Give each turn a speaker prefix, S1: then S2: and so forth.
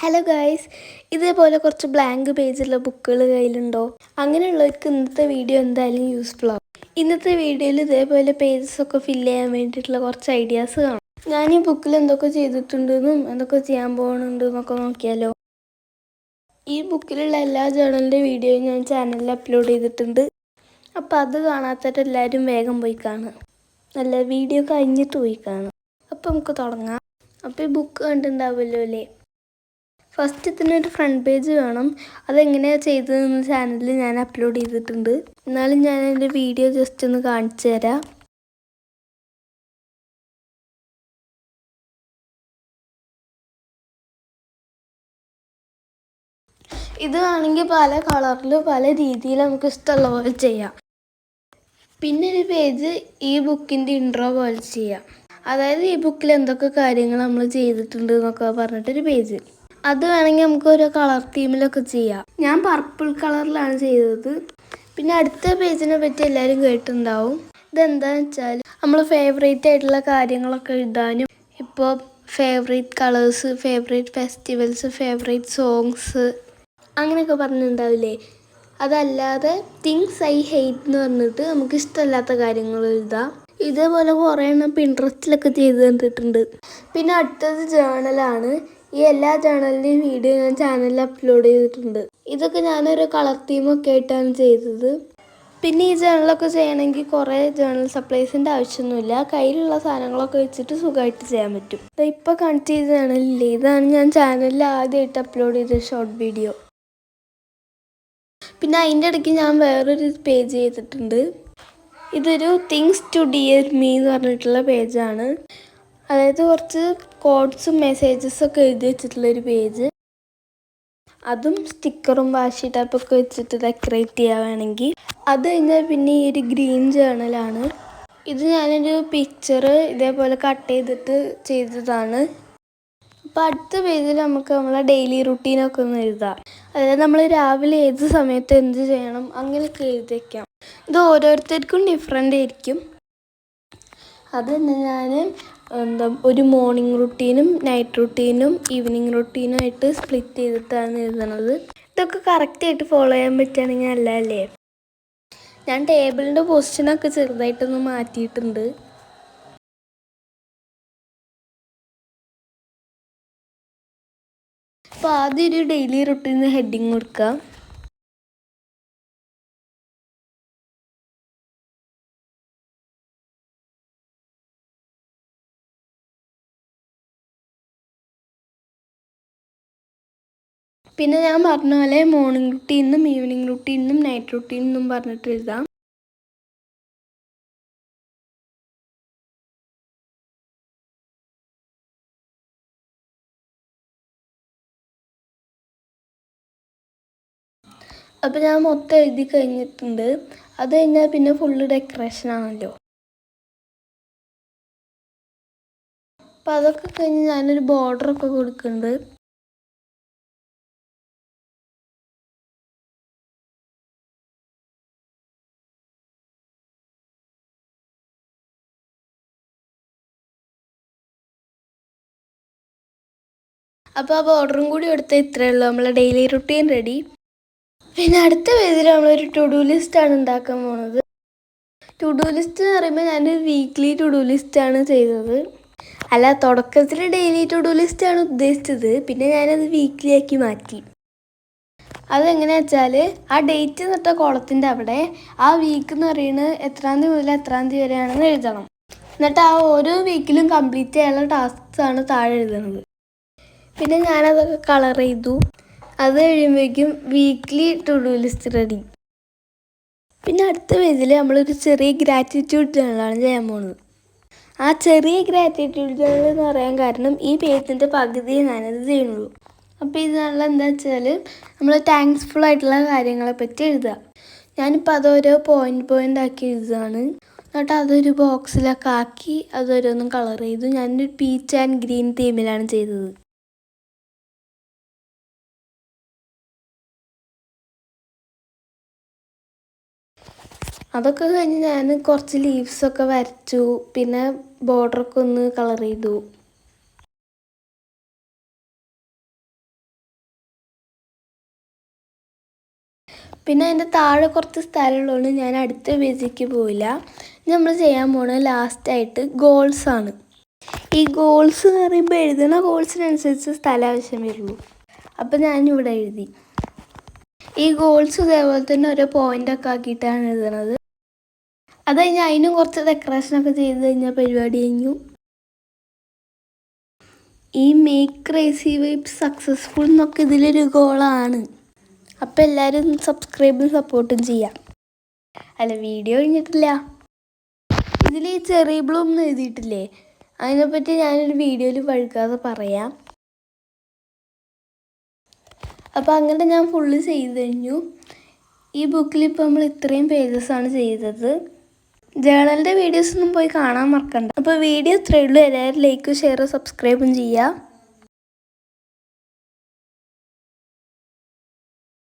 S1: Hello guys, ഇതേപോലെ കുറച്ച് blank പേജുള്ള ബുക്കുകൾ കയ്യിലുണ്ടോ? അങ്ങനെയുള്ളവർക്ക് ഇന്നത്തെ വീഡിയോ എന്തായാലും യൂസ്ഫുൾ ആവും. ഇന്നത്തെ വീഡിയോയിൽ ഇതേപോലെ പേജസ് ഒക്കെ ഫില്ല് ചെയ്യാൻ വേണ്ടിയിട്ടുള്ള കുറച്ച് ഐഡിയാസ് കാണാം. ഞാൻ ഈ ബുക്കിൽ എന്തൊക്കെ ചെയ്തിട്ടുണ്ടെന്നും എന്തൊക്കെ ചെയ്യാൻ പോകുന്നുണ്ടെന്നൊക്കെ നോക്കിയാലോ. ഈ ബുക്കിലുള്ള എല്ലാ ജേർണലിൻ്റെ വീഡിയോയും ഞാൻ ചാനലിൽ അപ്ലോഡ് ചെയ്തിട്ടുണ്ട്. അപ്പോൾ അത് കാണാത്തവർ എല്ലാവരും വേഗം പോയി കാണുക. നല്ല വീഡിയോ കഴിഞ്ഞിട്ട് പോയി കാണും. അപ്പോൾ നമുക്ക് തുടങ്ങാം. അപ്പോൾ ഈ ബുക്ക് കണ്ടിട്ടുണ്ടാവുമല്ലോ അല്ലേ? ഫസ്റ്റ് ഇതിനൊരു ഫ്രണ്ട് പേജ് വേണം. അതെങ്ങനെയാണ് ചെയ്തതെന്ന് ചാനലിൽ ഞാൻ അപ്ലോഡ് ചെയ്തിട്ടുണ്ട്. എന്നാലും ഞാൻ എൻ്റെ വീഡിയോ ജസ്റ്റ് ഒന്ന് കാണിച്ചു തരാം. ഇത് വേണമെങ്കിൽ പല കളറിൽ പല രീതിയിൽ നമുക്ക് ഇഷ്ടമുള്ള പോലെ ചെയ്യാം. പിന്നെ ഒരു പേജ് ഈ ബുക്കിൻ്റെ ഇൻട്രോ പോലെ ചെയ്യാം. അതായത് ഈ ബുക്കിൽ എന്തൊക്കെ കാര്യങ്ങൾ നമ്മൾ ചെയ്തിട്ടുണ്ട് എന്നൊക്കെ പറഞ്ഞിട്ടൊരു പേജ്. അത് വേണമെങ്കിൽ നമുക്ക് ഓരോ കളർ തീമിലൊക്കെ ചെയ്യാം. ഞാൻ പർപ്പിൾ കളറിലാണ് ചെയ്തത്. പിന്നെ അടുത്ത പേജിനെ പറ്റി എല്ലാവരും കേട്ടിട്ടുണ്ടാവും. ഇതെന്താണെന്ന് വെച്ചാൽ നമ്മൾ ഫേവറേറ്റ് ആയിട്ടുള്ള കാര്യങ്ങളൊക്കെ എഴുതാനും, ഇപ്പോൾ favourite colours, favourite festivals, favourite songs അങ്ങനെയൊക്കെ പറഞ്ഞിട്ടുണ്ടാവില്ലേ. അതല്ലാതെ തിങ്സ് ഐ ഹെയ്റ്റ് എന്ന് പറഞ്ഞിട്ട് നമുക്ക് ഇഷ്ടമല്ലാത്ത കാര്യങ്ങൾ എഴുതാം. ഇതേപോലെ കുറേ എണ്ണം പിൻട്രസ്റ്റിലൊക്കെ ചെയ്ത് കണ്ടിട്ടുണ്ട്. പിന്നെ അടുത്തത് ജേർണലാണ്. ഈ എല്ലാ ജേർണലിൻ്റെയും വീഡിയോ ഞാൻ ചാനലിൽ അപ്ലോഡ് ചെയ്തിട്ടുണ്ട്. ഇതൊക്കെ ഞാനൊരു കളർ തീമൊക്കെ ആയിട്ടാണ് ചെയ്തത്. പിന്നെ ഈ ജേർണലൊക്കെ ചെയ്യണമെങ്കിൽ കുറേ ജേർണൽ സപ്ലൈസിൻ്റെ ആവശ്യമൊന്നുമില്ല. കയ്യിലുള്ള സാധനങ്ങളൊക്കെ വെച്ചിട്ട് സുഖമായിട്ട് ചെയ്യാൻ പറ്റും. ഇപ്പോൾ കണക്ട് ചെയ്ത ജേർണലില്ലേ, ഇതാണ് ഞാൻ ചാനലിൽ ആദ്യമായിട്ട് അപ്ലോഡ് ചെയ്ത ഷോർട്ട് വീഡിയോ. പിന്നെ അതിൻ്റെ ഇടയ്ക്ക് ഞാൻ വേറൊരു പേജ് ചെയ്തിട്ടുണ്ട്. ഇതൊരു തിങ്സ് ടു ഡിയർ മീ എന്ന് പറഞ്ഞിട്ടുള്ള പേജാണ്. അതായത് കുറച്ച് കോഡ്സും മെസ്സേജസൊക്കെ എഴുതി വെച്ചിട്ടുള്ളൊരു പേജ്. അതും സ്റ്റിക്കറും വാഷി ടാപ്പൊക്കെ വെച്ചിട്ട് ഡെക്കറേറ്റ് ചെയ്യാൻ വേണമെങ്കിൽ. അത് കഴിഞ്ഞാൽ പിന്നെ ഈ ഒരു ഗ്രീൻ ജേർണലാണ്. ഇത് ഞാനൊരു പിക്ചർ ഇതേപോലെ കട്ട് ചെയ്തിട്ട് ചെയ്തതാണ്. അപ്പോൾ അടുത്ത പേജിൽ നമുക്ക് നമ്മളെ ഡെയിലി റുട്ടീനൊക്കെ ഒന്ന് എഴുതാം. അതായത് നമ്മൾ രാവിലെ ഏത് സമയത്ത് എന്ത് ചെയ്യണം അങ്ങനെയൊക്കെ എഴുതി വയ്ക്കാം. ഇത് ഓരോരുത്തർക്കും ഡിഫറെൻ്റ് ആയിരിക്കും. അത് തന്നെ ഞാൻ ഒരു മോർണിംഗ് റുട്ടീനും നൈറ്റ് റുട്ടീനും ഈവനിങ് റുട്ടീനും ആയിട്ട് സ്പ്ലിറ്റ് ചെയ്തിട്ടാണ് എഴുതണത്. ഇതൊക്കെ കറക്റ്റായിട്ട് ഫോളോ ചെയ്യാൻ പറ്റുകയാണെങ്കിൽ നല്ലതല്ലേ. ഞാൻ ടേബിളിൻ്റെ പൊസിഷനൊക്കെ ചെറുതായിട്ടൊന്ന് മാറ്റിയിട്ടുണ്ട്. അപ്പോൾ ആദ്യം ഒരു ഡെയിലി റുട്ടീന് ഹെഡിങ് കൊടുക്കാം. പിന്നെ ഞാൻ പറഞ്ഞ പോലെ മോർണിംഗ് റുട്ടീനും ഈവനിങ് റുട്ടീനും നൈറ്റ് റുട്ടീനും പറഞ്ഞിട്ട് എഴുതാം. അപ്പോൾ ഞാൻ മൊത്തം എഴുതി കഴിഞ്ഞിട്ടുണ്ട്. അത് കഴിഞ്ഞാൽ പിന്നെ ഫുള്ള് ഡെക്കറേഷൻ ആണല്ലോ. അപ്പോൾ അതൊക്കെ കഴിഞ്ഞ് ഞാനൊരു ബോർഡറൊക്കെ കൊടുക്കുന്നുണ്ട്. അപ്പോൾ ആ ബോർഡറും കൂടി എടുത്താൽ ഇത്രയേ ഉള്ളൂ, നമ്മളെ ഡെയിലി റുട്ടീൻ റെഡി. പിന്നെ അടുത്ത പേജിൽ നമ്മളൊരു ടു ഡു ലിസ്റ്റാണ് ഉണ്ടാക്കാൻ പോകുന്നത്. ടു ഡു ലിസ്റ്റ് എന്ന് പറയുമ്പോൾ ഞാനൊരു വീക്ക്ലി ടു ഡു ലിസ്റ്റാണ് ചെയ്തത്. അല്ല, തുടക്കത്തിൽ ഡെയിലി ടു ഡു ലിസ്റ്റാണ് ഉദ്ദേശിച്ചത്. പിന്നെ ഞാനത് വീക്ക്ലി ആക്കി മാറ്റി. അതെങ്ങനെയാ വെച്ചാൽ ആ ഡേറ്റ് എന്നിട്ട കോളത്തിൻ്റെ അവിടെ ആ വീക്ക് എന്ന് പറയുന്നത് എത്രാം തീയതി മുതൽ എത്രാം തീയതി വരെയാണെന്ന് എഴുതണം. എന്നിട്ട് ആ ഓരോ വീക്കിലും കംപ്ലീറ്റ് ചെയ്യാനുള്ള ടാസ്ക്സാണ് താഴെ എഴുതുന്നത്. പിന്നെ ഞാനതൊക്കെ കളർ ചെയ്തു. അത് കഴിയുമ്പോഴേക്കും weekly to do list ready. പിന്നെ അടുത്ത പേജിൽ നമ്മളൊരു ചെറിയ ഗ്രാറ്റിറ്റ്യൂഡ് ജേർണലാണ് ചെയ്യാൻ പോകുന്നത്. ആ ചെറിയ ഗ്രാറ്റിറ്റ്യൂഡ് ജേർണൽ എന്ന് പറയാൻ കാരണം ഈ പേജിൻ്റെ പകുതിയെ ഞാനത് ചെയ്യുന്നുള്ളൂ. അപ്പോൾ ഈ ജേർണൽ എന്താ വെച്ചാൽ നമ്മൾ താങ്ക്സ്ഫുൾ ആയിട്ടുള്ള കാര്യങ്ങളെ പറ്റി എഴുതുക. ഞാനിപ്പോൾ അതോരോ പോയിൻ്റ് ആക്കി എഴുതുകയാണ്. എന്നിട്ട് അതൊരു ബോക്സിലൊക്കെ ആക്കി അതൊരോന്നും കളർ ചെയ്തു. ഞാനൊരു പീച്ച് ആൻഡ് ഗ്രീൻ തീമിലാണ് ചെയ്തത്. അതൊക്കെ കഴിഞ്ഞ് ഞാൻ കുറച്ച് ലീവ്സൊക്കെ വരച്ചു. പിന്നെ ബോർഡറൊക്കെ ഒന്ന് കളർ ചെയ്തു. പിന്നെ അതിൻ്റെ താഴെ കുറച്ച് സ്ഥലമുള്ളതുകൊണ്ട് ഞാൻ അടുത്ത പേജിലേക്ക് പോയില്ല. നമ്മൾ ചെയ്യാൻ പോകുന്നത് ലാസ്റ്റായിട്ട് ഗോൾസാണ്. ഈ ഗോൾസ് എന്ന് പറയുമ്പോൾ എഴുതുന്ന ഗോൾസിനനുസരിച്ച് സ്ഥലം ആവശ്യം വരുള്ളൂ. അപ്പോൾ ഞാനിവിടെ എഴുതി. ഈ ഗോൾസ് ഇതേപോലെ തന്നെ ഓരോ പോയിൻ്റൊക്കെ ആക്കിയിട്ടാണ് എഴുതുന്നത്. അത് കഴിഞ്ഞാൽ അതിനും കുറച്ച് ഡെക്കറേഷനൊക്കെ ചെയ്ത് കഴിഞ്ഞാൽ പരിപാടി കഴിഞ്ഞു. ഈ മേക്ക് ക്രേസി വൈബ്സ് സക്സസ്ഫുൾ എന്നൊക്കെ ഇതിലൊരു ഗോളാണ്. അപ്പോൾ എല്ലാവരും സബ്സ്ക്രൈബും സപ്പോർട്ടും ചെയ്യാം. അല്ല, വീഡിയോ കഴിഞ്ഞിട്ടില്ല. ഇതിൽ ഈ ചെറി ബ്ലൂം എന്ന് എഴുതിയിട്ടില്ലേ, അതിനെപ്പറ്റി ഞാനൊരു വീഡിയോയിൽ വഴുകാതെ പറയാം. അപ്പോൾ അങ്ങനെ ഞാൻ ഫുള്ള് ചെയ്ത് കഴിഞ്ഞു. ഈ ബുക്കിൽ ഇപ്പോൾ നമ്മൾ ഇത്രയും പേജസാണ് ചെയ്തത്. ജേണലിൻ്റെ വീഡിയോസൊന്നും പോയി കാണാൻ മറക്കണ്ട. അപ്പോൾ വീഡിയോ ഇത്രയേ ഉള്ളൂ. എല്ലാവരും ലൈക്കും ഷെയറും സബ്സ്ക്രൈബും ചെയ്യുക.